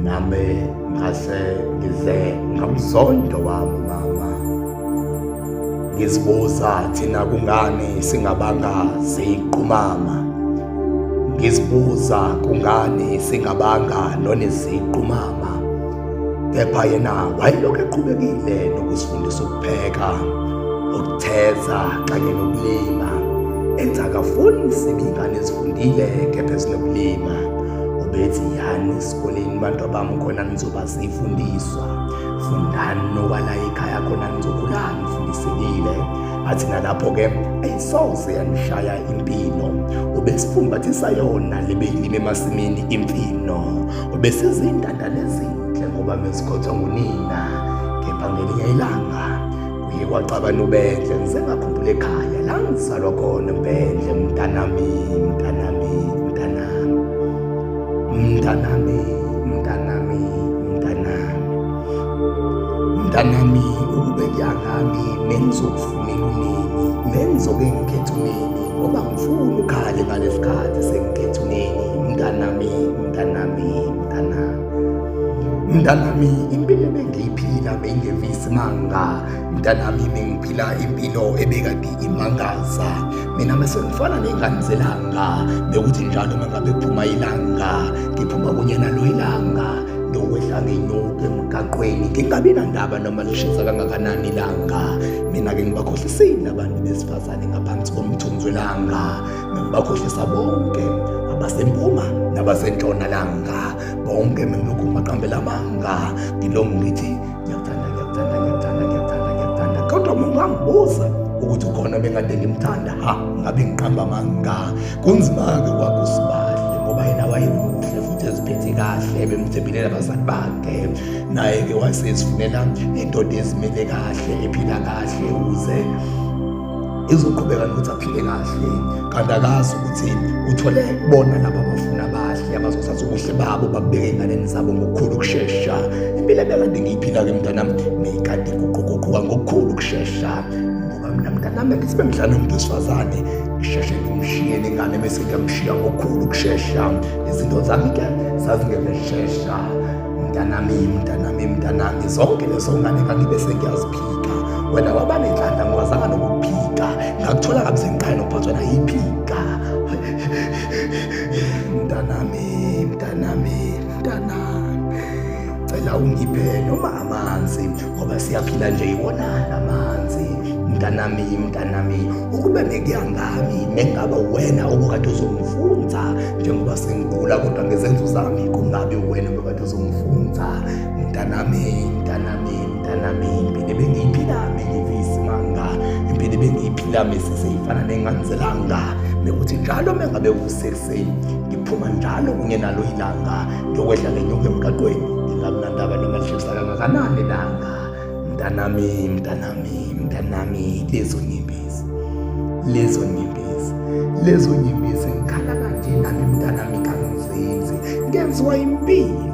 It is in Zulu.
nami ngase ngize ngamzondo wami mama ngizibuza thina kungani singabanga ziqhumama ngizibuza kungani singabanga noneziqhumama kepha yena wayelokhu eqhubekile nokusifundisa ukupheka ukutheza kanye nokulima enza kafuni sibingane ezifundile kepha ezinokulima ubethi yani esikoleni bantu abami khona nizoba sifundiswa fundani nobala ekhaya khona nizokhulana nifundisekile athi nalapho-ke ayisoze yanishaya impilo ubesifumbathisa yona libe ilime emasimini imfino ubesizintandane ezinhle ngoba mezikhothwa ngunina kepha ngelinye ilanga kuye kwacabana ubendle ngize ngakhumbula ekhaya la ngizalwa khona mbendle mntanami ukube kuyangami mengizokufunela unini mengizoke ngikhethe unini ngoba ngifuna ukhale ngalesi khathi sengikhethe unini mntanami impilo ebengiyiphila bengevisi manga mntanami bengiphila impilo ebekade imangaza mina bese ngifana ney'ngane zelanga bekuthi njalo mangabe kuphuma ilanga ngiphuma kunye nalo ilanga lokwehla ngenyuka emgaqweni ngingabi nandaba noma lishisa kangakanani ilanga mina-ke ngibakhohlisile abantu besifazane ngaphansi komthunzi welanga ngibakhohlisa bonke abasempuma nabasentshonalanga bonke mengilokhu ngibaqambela amanga ngilongo ngithi ngiyakuthanda kodwa mungangibuza ukuthi ukhona bengade ngimthanda ngabe ngiqamba amanga kunzima-ke kwakho usibahle ngoba yena wayemuhle futhi eziphethe kahle bemthembile abazali bakhe naye-ke wayesezifunela indoda ezimele kahle ephila kahle ukuze izoqhubeka nokuthi aphile kahle kanti akazi ukuthi uthole bona laba abafuna bahle abazothatha ubuhle babo babeke ey'nganeni zabo ngokukhulu ukushesha impilo ebekade ngiyiphila-ke mntanami meyikade iguquguquka ngokukhulu ukushesha ngoba mina mntanami ngithi bengidlala nomuntu wesifazane ngisheshe ngimshiye nengane bese ngiyamshiya ngokukhulu ukushesha izinto zami-ke zazingezeshesha mntanami zonke lezo ngane kangibe sengiyaziphika wena waba nenhlanhla ngikwazanga nokuphika ngakuthola kabi sengiqala nokuphathwa nayiphika mntanami cela ungiphe noma amanzi ngoba siyaphila nje iwona amanzi mntanami ukube nekuyangami nengaba wena obukade uzongifunza njengoba sengigula kodwa ngezenzo zami kungabi wena obukade uzongifunza mntanami impilo ebengiyiphila mengivisi manga impilo ebengiyiphila mesiseyifana nenganzelanga mekuthi njalo mengabe kusekuseni ngiphuma njalo kunye nalo ilanga lokwehla ngenyuka emgaqweni ngingamnandaba noma lishisa kangakanani ilanga mntanami lezo nyembezi ngikhala kanje nami mntanami kangizenzi ngenziwa impilo